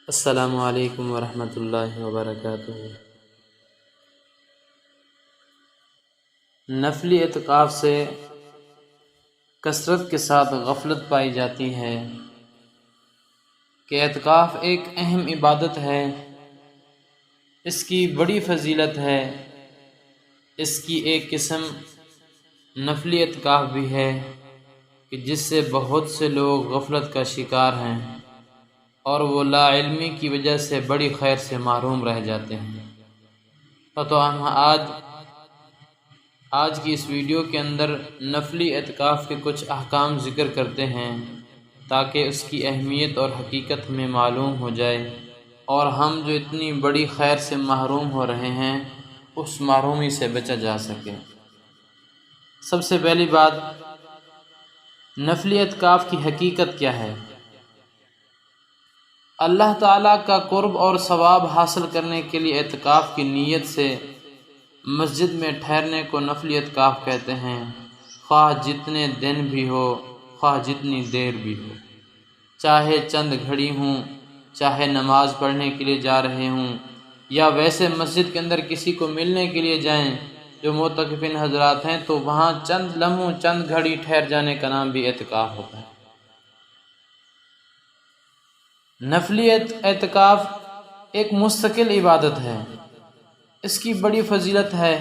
السلام علیکم ورحمۃ اللہ وبرکاتہ۔ نفلی اعتکاف سے کثرت کے ساتھ غفلت پائی جاتی ہے کہ اعتکاف ایک اہم عبادت ہے، اس کی بڑی فضیلت ہے، اس کی ایک قسم نفلی اعتکاف بھی ہے کہ جس سے بہت سے لوگ غفلت کا شکار ہیں اور وہ لا علمی کی وجہ سے بڑی خیر سے محروم رہ جاتے ہیں۔ تو ہم آج کی اس ویڈیو کے اندر نفلی اعتکاف کے کچھ احکام ذکر کرتے ہیں تاکہ اس کی اہمیت اور حقیقت میں معلوم ہو جائے اور ہم جو اتنی بڑی خیر سے محروم ہو رہے ہیں اس محرومی سے بچا جا سکے۔ سب سے پہلی بات، نفلی اعتکاف کی حقیقت کیا ہے؟ اللہ تعالیٰ کا قرب اور ثواب حاصل کرنے کے لیے اعتکاف کی نیت سے مسجد میں ٹھہرنے کو نفلی اعتکاف کہتے ہیں، خواہ جتنے دن بھی ہو، خواہ جتنی دیر بھی ہو، چاہے چند گھڑی ہوں، چاہے نماز پڑھنے کے لیے جا رہے ہوں یا ویسے مسجد کے اندر کسی کو ملنے کے لیے جائیں جو معتکفین حضرات ہیں، تو وہاں چند لمحوں چند گھڑی ٹھہر جانے کا نام بھی اعتکاف ہوتا ہے۔ نفلی اعتکاف ایک مستقل عبادت ہے، اس کی بڑی فضیلت ہے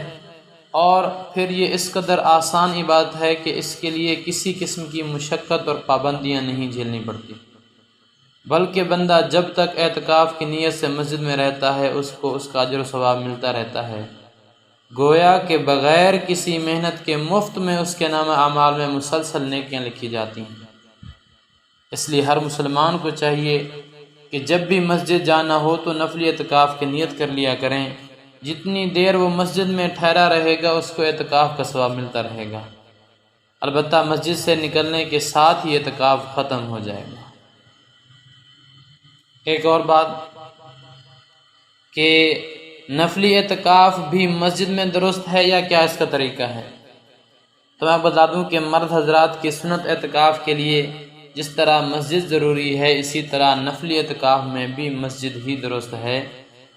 اور پھر یہ اس قدر آسان عبادت ہے کہ اس کے لیے کسی قسم کی مشقت اور پابندیاں نہیں جھیلنی پڑتی، بلکہ بندہ جب تک اعتکاف کی نیت سے مسجد میں رہتا ہے اس کو اس کا اجر و ثواب ملتا رہتا ہے، گویا کہ بغیر کسی محنت کے مفت میں اس کے نامہ اعمال میں مسلسل نیکیاں لکھی جاتی ہیں۔ اس لیے ہر مسلمان کو چاہیے کہ جب بھی مسجد جانا ہو تو نفلی اعتکاف کی نیت کر لیا کریں، جتنی دیر وہ مسجد میں ٹھہرا رہے گا اس کو اعتکاف کا ثواب ملتا رہے گا، البتہ مسجد سے نکلنے کے ساتھ ہی اعتکاف ختم ہو جائے گا۔ ایک اور بات کہ نفلی اعتکاف بھی مسجد میں درست ہے یا کیا اس کا طریقہ ہے؟ تو میں بتا دوں کہ مرد حضرات کی سنت اعتکاف کے لیے جس طرح مسجد ضروری ہے اسی طرح نفلی اعتکاف میں بھی مسجد ہی درست ہے۔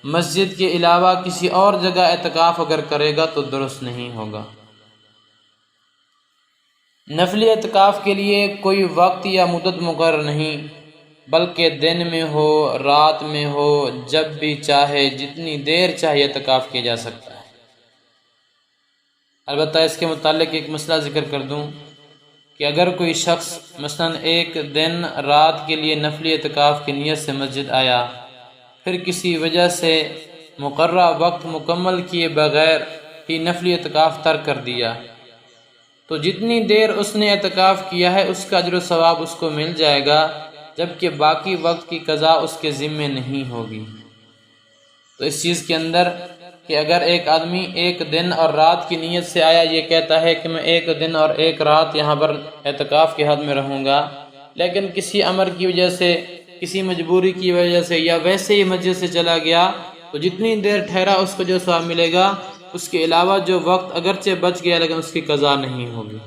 مسجد کے علاوہ کسی اور جگہ اعتکاف اگر کرے گا تو درست نہیں ہوگا۔ نفلی اعتکاف کے لیے کوئی وقت یا مدت مقرر نہیں، بلکہ دن میں ہو، رات میں ہو، جب بھی چاہے، جتنی دیر چاہے اعتکاف کیا جا سکتا ہے۔ البتہ اس کے متعلق ایک مسئلہ ذکر کر دوں کہ اگر کوئی شخص مثلا ایک دن رات کے لیے نفلی اعتکاف کی نیت سے مسجد آیا، پھر کسی وجہ سے مقررہ وقت مکمل کیے بغیر ہی نفلی اعتکاف ترک کر دیا، تو جتنی دیر اس نے اعتکاف کیا ہے اس کا اجر و ثواب اس کو مل جائے گا، جبکہ باقی وقت کی قضا اس کے ذمے نہیں ہوگی۔ تو اس چیز کے اندر کہ اگر ایک آدمی ایک دن اور رات کی نیت سے آیا، یہ کہتا ہے کہ میں ایک دن اور ایک رات یہاں پر اعتکاف کے حد میں رہوں گا، لیکن کسی امر کی وجہ سے، کسی مجبوری کی وجہ سے یا ویسے ہی مسجد سے چلا گیا، تو جتنی دیر ٹھہرا اس کو جو ثواب ملے گا، اس کے علاوہ جو وقت اگرچہ بچ گیا لیکن اس کی قضا نہیں ہوگی۔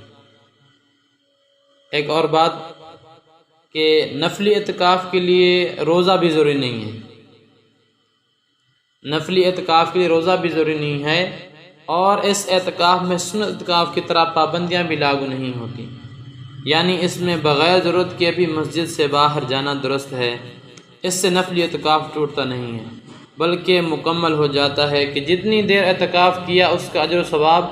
ایک اور بات کہ نفلی اعتکاف کے لیے روزہ بھی ضروری نہیں ہے، نفلی اعتکاف کے لیے روزہ بھی ضروری نہیں ہے، اور اس اعتکاف میں سنت اعتکاف کی طرح پابندیاں بھی لاگو نہیں ہوتی، یعنی اس میں بغیر ضرورت کے بھی مسجد سے باہر جانا درست ہے، اس سے نفلی اعتکاف ٹوٹتا نہیں ہے بلکہ مکمل ہو جاتا ہے کہ جتنی دیر اعتکاف کیا اس کا اجر و ثواب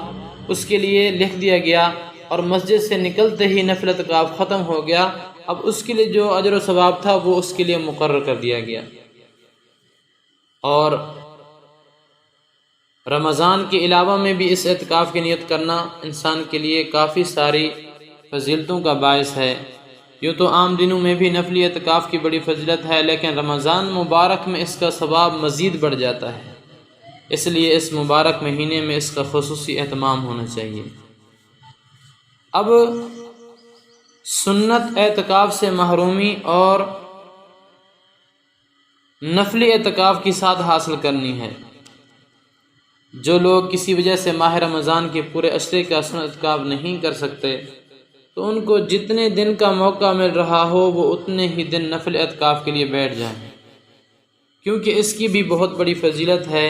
اس کے لیے لکھ دیا گیا، اور مسجد سے نکلتے ہی نفلی اعتکاف ختم ہو گیا، اب اس کے لیے جو اجر و ثواب تھا وہ اس کے لیے مقرر کر دیا گیا۔ اور رمضان کے علاوہ میں بھی اس اعتکاف کی نیت کرنا انسان کے لیے کافی ساری فضیلتوں کا باعث ہے۔ یوں تو عام دنوں میں بھی نفلی اعتکاف کی بڑی فضیلت ہے، لیکن رمضان مبارک میں اس کا ثواب مزید بڑھ جاتا ہے، اس لیے اس مبارک مہینے میں اس کا خصوصی اہتمام ہونا چاہیے۔ اب سنت اعتکاف سے محرومی اور نفلی اعتکاف کی ساتھ حاصل کرنی ہے۔ جو لوگ کسی وجہ سے ماہ رمضان کے پورے عشرے کا سنت اعتکاف نہیں کر سکتے تو ان کو جتنے دن کا موقع مل رہا ہو وہ اتنے ہی دن نفل اعتکاف کے لیے بیٹھ جائیں، کیونکہ اس کی بھی بہت بڑی فضیلت ہے۔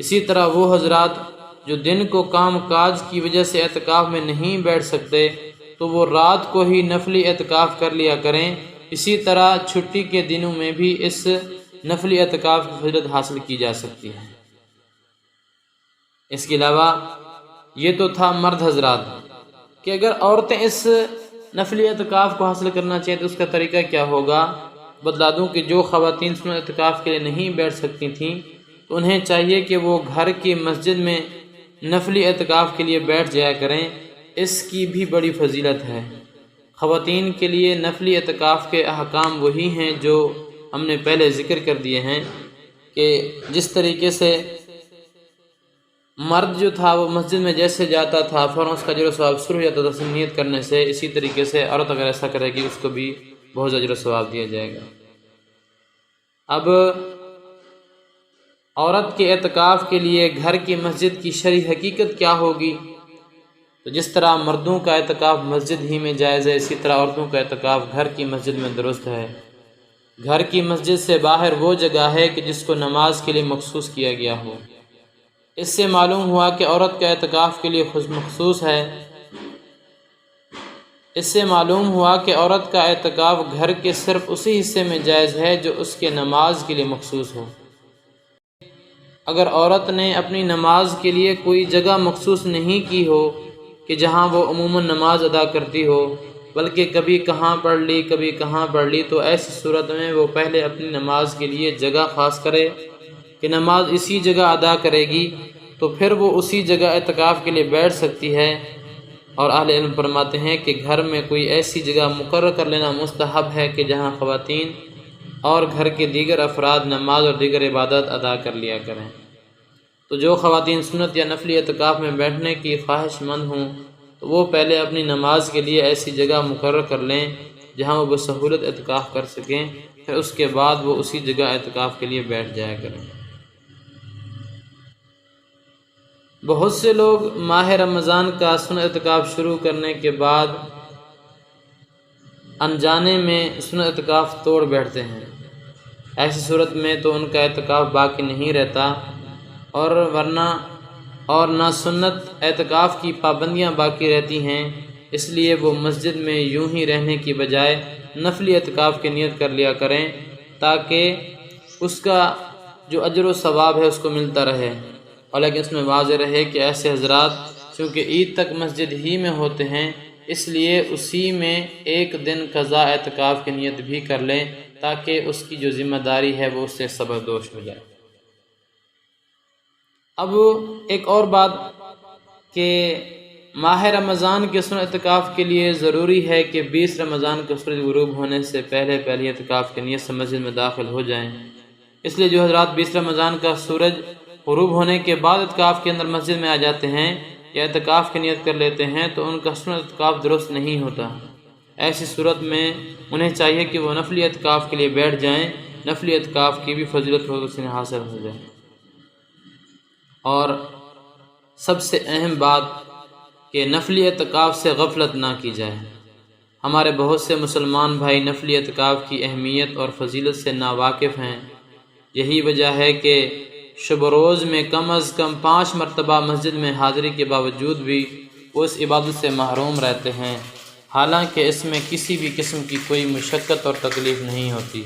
اسی طرح وہ حضرات جو دن کو کام کاج کی وجہ سے اعتکاف میں نہیں بیٹھ سکتے تو وہ رات کو ہی نفلی اعتکاف کر لیا کریں۔ اسی طرح چھٹی کے دنوں میں بھی اس نفلی اعتکاف کی فضیلت حاصل کی جا سکتی ہے۔ اس کے علاوہ یہ تو تھا مرد حضرات کہ اگر عورتیں اس نفلی اعتکاف کو حاصل کرنا چاہیں تو اس کا طریقہ کیا ہوگا۔ بتلا دوں کہ جو خواتین سنت اعتکاف کے لیے نہیں بیٹھ سکتی تھیں تو انہیں چاہیے کہ وہ گھر کی مسجد میں نفلی اعتکاف کے لیے بیٹھ جایا کریں۔ اس کی بھی بڑی فضیلت ہے۔ خواتین کے لیے نفلی اعتکاف کے احکام وہی ہیں جو ہم نے پہلے ذکر کر دیے ہیں کہ جس طریقے سے مرد جو تھا وہ مسجد میں جیسے جاتا تھا فوراً اس کا اجر و ثواب شروع ہو جاتا تھا نیت کرنے سے، اسی طریقے سے عورت اگر ایسا کرے گی اس کو بھی بہت اجر و ثواب دیا جائے گا۔ اب عورت کے اعتکاف کے لیے گھر کی مسجد کی شرعی حقیقت کیا ہوگی؟ تو جس طرح مردوں کا اعتکاف مسجد ہی میں جائز ہے، اسی طرح عورتوں کا اعتکاف گھر کی مسجد میں درست ہے۔ گھر کی مسجد سے باہر وہ جگہ ہے کہ جس کو نماز کے لیے مخصوص کیا گیا ہو۔ اس سے معلوم ہوا کہ عورت کا اعتکاف کے لیے مخصوص ہے۔ اس سے معلوم ہوا کہ عورت کا اعتکاف گھر کے صرف اسی حصے میں جائز ہے جو اس کے نماز کے لیے مخصوص ہو۔ اگر عورت نے اپنی نماز کے لیے کوئی جگہ مخصوص نہیں کی ہو کہ جہاں وہ عموماً نماز ادا کرتی ہو، بلکہ کبھی کہاں پڑھ لی کبھی کہاں پڑھ لی، تو ایسی صورت میں وہ پہلے اپنی نماز کے لیے جگہ خاص کرے کہ نماز اسی جگہ ادا کرے گی، تو پھر وہ اسی جگہ اعتکاف کے لیے بیٹھ سکتی ہے۔ اور اہل علم فرماتے ہیں کہ گھر میں کوئی ایسی جگہ مقرر کر لینا مستحب ہے کہ جہاں خواتین اور گھر کے دیگر افراد نماز اور دیگر عبادات ادا کر لیا کریں۔ تو جو خواتین سنت یا نفلی اعتکاف میں بیٹھنے کی خواہش مند ہوں تو وہ پہلے اپنی نماز کے لیے ایسی جگہ مقرر کر لیں جہاں وہ بسہولت اعتکاف کر سکیں، پھر اس کے بعد وہ اسی جگہ اعتکاف کے لیے بیٹھ جایا کریں۔ بہت سے لوگ ماہ رمضان کا سنت اعتکاف شروع کرنے کے بعد انجانے میں سنت اعتکاف توڑ بیٹھتے ہیں۔ ایسی صورت میں تو ان کا اعتکاف باقی نہیں رہتا، اور نہ سنت اعتکاف کی پابندیاں باقی رہتی ہیں۔ اس لیے وہ مسجد میں یوں ہی رہنے کی بجائے نفلی اعتکاف کی نیت کر لیا کریں تاکہ اس کا جو اجر و ثواب ہے اس کو ملتا رہے۔ اور لیکن اس میں واضح رہے کہ ایسے حضرات چونکہ عید تک مسجد ہی میں ہوتے ہیں، اس لیے اسی میں ایک دن قضاء اعتکاف کی نیت بھی کر لیں تاکہ اس کی جو ذمہ داری ہے وہ اس سے صبردوش ہو جائے۔ اب ایک اور بات کہ ماہ رمضان کے سنت اعتکاف کے لیے ضروری ہے کہ 20 رمضان کا سورج غروب ہونے سے پہلے اعتکاف کی نیت سے مسجد میں داخل ہو جائیں۔ اس لیے جو حضرات 20 رمضان کا سورج غروب ہونے کے بعد اعتکاف کے اندر مسجد میں آ جاتے ہیں یا اعتکاف کی نیت کر لیتے ہیں تو ان کا سنت اعتکاف درست نہیں ہوتا۔ ایسی صورت میں انہیں چاہیے کہ وہ نفلی اعتکاف کے لیے بیٹھ جائیں، نفلی اعتکاف کی بھی فضیلت ہو تو اسے حاصل ہو جائے۔ اور سب سے اہم بات کہ نفلی اعتکاف سے غفلت نہ کی جائے۔ ہمارے بہت سے مسلمان بھائی نفلی اعتکاف کی اہمیت اور فضیلت سے ناواقف ہیں۔ یہی وجہ ہے کہ شب و روز میں کم از کم 5 مرتبہ مسجد میں حاضری کے باوجود بھی وہ اس عبادت سے محروم رہتے ہیں، حالانکہ اس میں کسی بھی قسم کی کوئی مشقت اور تکلیف نہیں ہوتی۔